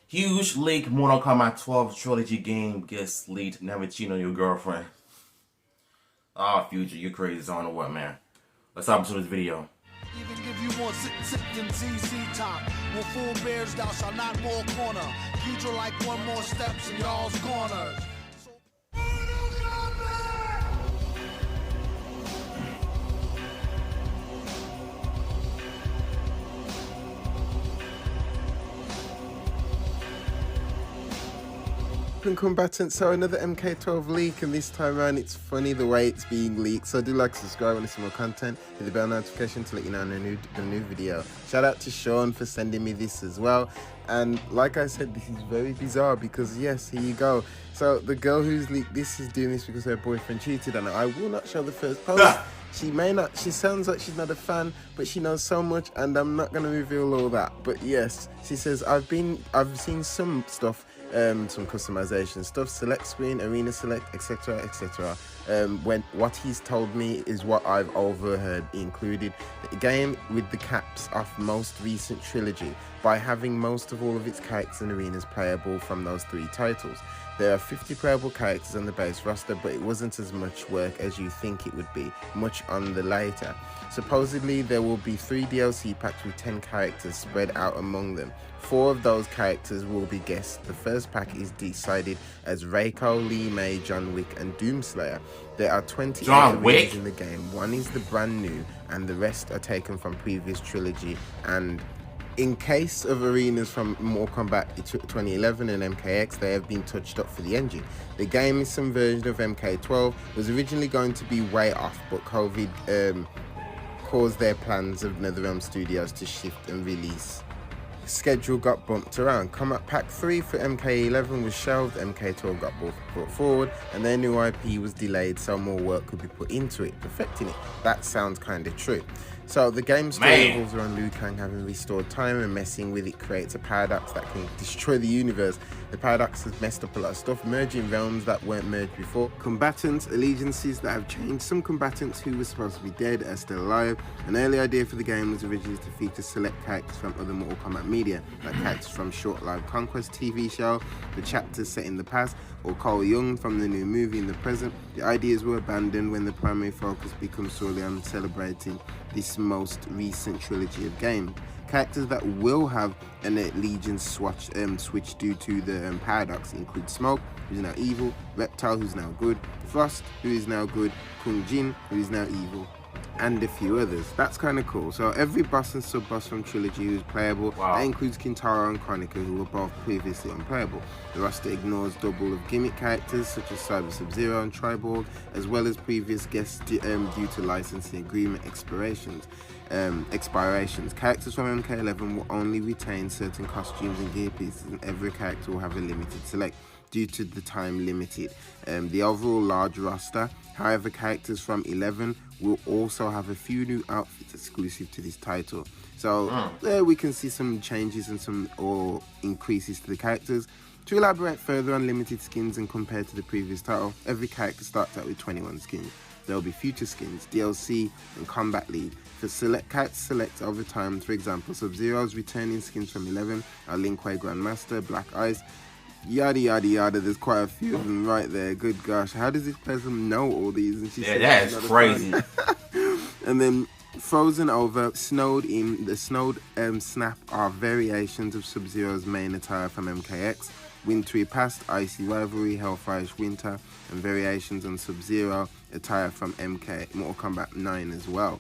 Huge leak Mortal Kombat 12 Trilogy game gets leaked. Never cheat on your girlfriend. Ah, Future, you're crazy. I don't know what, man. Let's hop into this video. Even give you more sit than ZZ Top. Will full bears thou shalt not more corner. Future like one more steps in y'all's corners. Combatants, so another MK12 leak, and this time around it's funny the way it's being leaked. So do like, subscribe, and listen more content, hit the bell notification to let you know on the new video. Shout out to Sean for sending me this as well. And like I said, this is very bizarre because yes, here you go. So the girl who's leaked this is doing this because her boyfriend cheated on her. I will not show the first post. She may not, she sounds like she's not a fan, but she knows so much, and I'm not going to reveal all that. But yes, she says, I've seen some stuff, some customization stuff, select screen, arena select, etc, etc. When what he's told me is what I've overheard. He included the game with the caps off most recent trilogy by having most of all of its characters and arenas playable from those 3 titles. There are 50 playable characters on the base roster, but it wasn't as much work as you think it would be, much on the later. Supposedly there will be 3 DLC packs with 10 characters spread out among them. 4 of those characters will be guests. The first pack is decided as Reiko, Lee May, John Wick and Doomslayer. There are 20 arenas in the game. 1 is the brand new and the rest are taken from previous trilogy, and in case of arenas from Mortal Kombat 2011 and MKX, they have been touched up for the engine. The game is some version of MK12, was originally going to be way off, but COVID caused their plans of NetherRealm Studios to shift and release. Schedule got bumped around. Kombat Pack 3 for MK11 was shelved, MK12 got brought forward, and their new IP was delayed so more work could be put into it, perfecting it. That sounds kind of true. So the game's story revolves around Liu Kang having restored time, and messing with it creates a paradox that can destroy the universe. The paradox has messed up a lot of stuff, merging realms that weren't merged before. Combatants, allegiances that have changed. Some combatants who were supposed to be dead are still alive. An early idea for the game was originally to feature select characters from other Mortal Kombat media, like characters from Short Live Conquest TV show, the chapters set in the past, or Cole Young from the new movie in the present. The ideas were abandoned when the primary focus becomes solely on celebrating this most recent trilogy of games. Characters that will have an allegiance switch due to the paradox include Smoke, who's now evil, Reptile, who's now good, Frost, who is now good, Kung Jin, who is now evil, and a few others. That's kind of cool. So every boss and sub-boss from Trilogy who's playable. That includes Kintaro and Kronika, who were both previously unplayable. The roster ignores double of gimmick characters such as Cyber Sub-Zero and Triborg, as well as previous guests due to licensing agreement expirations. Characters from MK11 will only retain certain costumes and gear pieces, and every character will have a limited select due to the time limited. The overall large roster, however, characters from 11 will also have a few new outfits exclusive to this title. So there we can see some changes and some increases to the characters. To elaborate further on limited skins and compared to the previous title, every character starts out with 21 skins. There will be future skins, DLC and Combat League. For character select over time, for example, Sub-Zero's returning skins from 11 are Lin Kuei Grandmaster, Black Ice, yada yada yada. There's quite a few of them right there. Good gosh, how does this person know all these? And she said that's crazy. And then Frozen Over, Snowed In, the Snowed Snap are variations of Sub-Zero's main attire from MKX. Wintry Past, Icy Rivalry, Hellfire's Winter, and variations on Sub-Zero attire from Mortal Kombat 9 as well.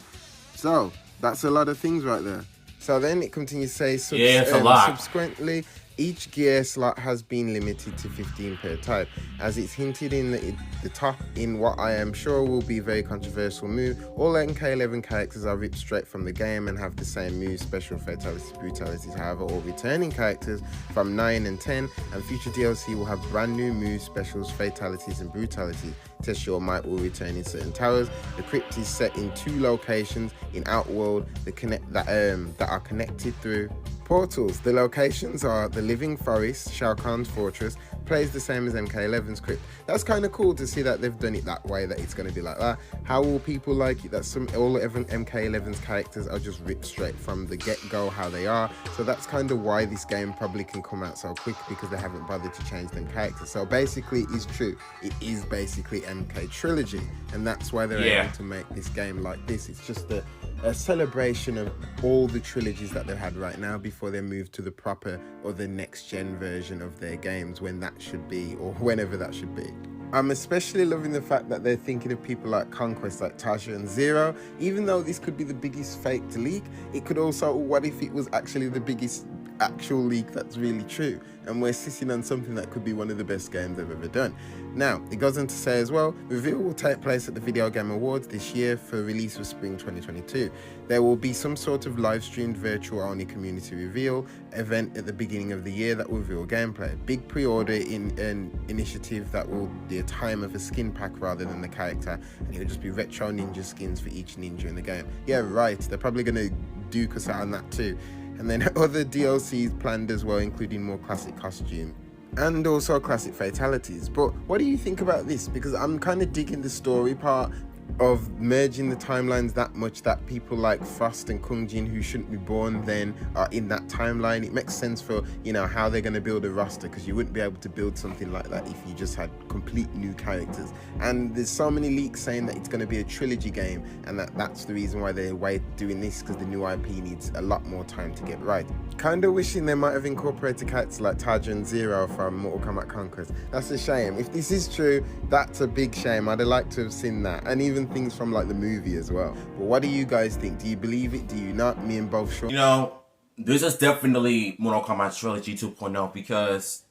So that's a lot of things right there. So then it continues to say, it's a lot. Subsequently, each gear slot has been limited to 15 per type, as it's hinted in the top in what I am sure will be a very controversial move. All MK11 characters are ripped straight from the game and have the same moves, special fatalities, brutalities. However, all returning characters from 9 and 10 and future DLC will have brand new moves, specials, fatalities and brutalities. Test your might will return in certain towers. The crypt is set in 2 locations in Outworld that are connected through Portals. The locations are the Living Forest, Shao Kahn's fortress, plays the same as MK11's crypt. That's kind of cool to see that they've done it that way, that it's going to be like that. How will people like it? That all MK11's characters are just ripped straight from the get-go how they are. So that's kind of why this game probably can come out so quick, because they haven't bothered to change them characters. So basically, it's true. It is basically MK Trilogy, and that's why they're able to make this game like this. It's just a celebration of all the trilogies that they've had right now before they move to the proper or the next gen version of their games, when that should be, or whenever that should be. I'm especially loving the fact that they're thinking of people like Conquest, like Tasha and Zero. Even though this could be the biggest faked leak, it could also, what if it was actually the biggest actual leak that's really true, and we're sitting on something that could be one of the best games they've ever done. Now, it goes on to say as well, reveal will take place at the Video Game Awards this year for release of spring 2022. There will be some sort of live streamed virtual only community reveal event at the beginning of the year that will reveal gameplay. Big pre-order in an initiative that will be a time of a skin pack rather than the character, and it will just be retro ninja skins for each ninja in the game. Yeah, right, they're probably going to duke us out on that too. And then other DLCs planned as well, including more classic costume and also classic fatalities. But what do you think about this? Because I'm kind of digging the story part of merging the timelines that much that people like Frost and Kung Jin, who shouldn't be born then, are in that timeline. It makes sense for, you know, how they're going to build a roster, because you wouldn't be able to build something like that if you just had complete new characters. And there's so many leaks saying that it's going to be a trilogy game, and that's the reason why they're doing this, because the new IP needs a lot more time to get right. Kind of wishing they might have incorporated characters like Taja and Zero from Mortal Kombat Conquest. That's a shame. If this is true, that's a big shame. I'd have liked to have seen that, and even things from like the movie as well. But what do you guys think? Do you believe it? Do you not? Me and both sure. You know, this is definitely Mortal Kombat Trilogy 2.0, because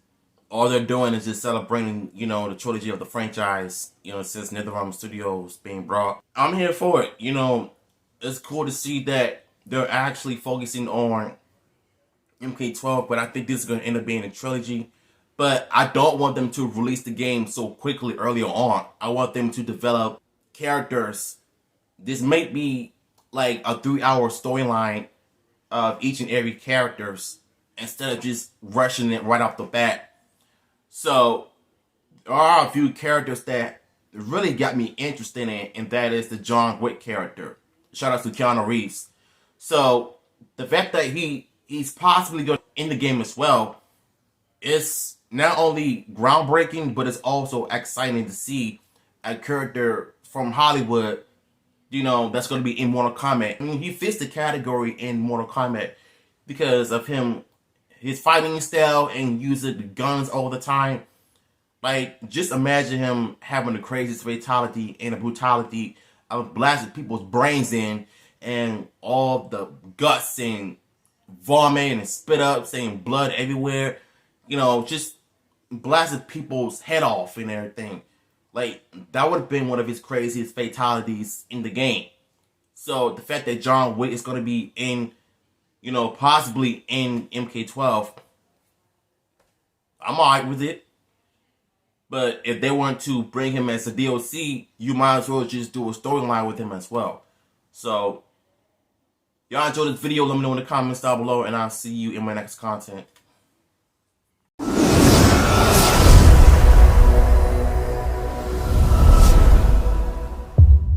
all they're doing is just celebrating, you know, the trilogy of the franchise, you know, since NetherRealm Studios being brought. I'm here for it. You know, it's cool to see that they're actually focusing on MK12, but I think this is going to end up being a trilogy. But I don't want them to release the game so quickly earlier on. I want them to develop characters. This may be like a 3-hour storyline of each and every characters, instead of just rushing it right off the bat. So there are a few characters that really got me interested in, and that is the John Wick character. Shout out to Keanu Reeves. So the fact that he's possibly going in the game as well is not only groundbreaking, but it's also exciting to see a character from Hollywood, you know, that's going to be in Mortal Kombat. I mean, he fits the category in Mortal Kombat because of his fighting style and using the guns all the time. Like, just imagine him having the craziest fatality and the brutality of blasting people's brains in, and all the guts and vomit and spit up, saying blood everywhere. You know, just blasted people's head off and everything. Like, that would have been one of his craziest fatalities in the game. So the fact that John Wick is going to be in, you know, possibly in MK12, I'm alright with it. But if they want to bring him as a DLC, you might as well just do a storyline with him as well. So, y'all enjoyed this video, let me know in the comments down below, and I'll see you in my next content.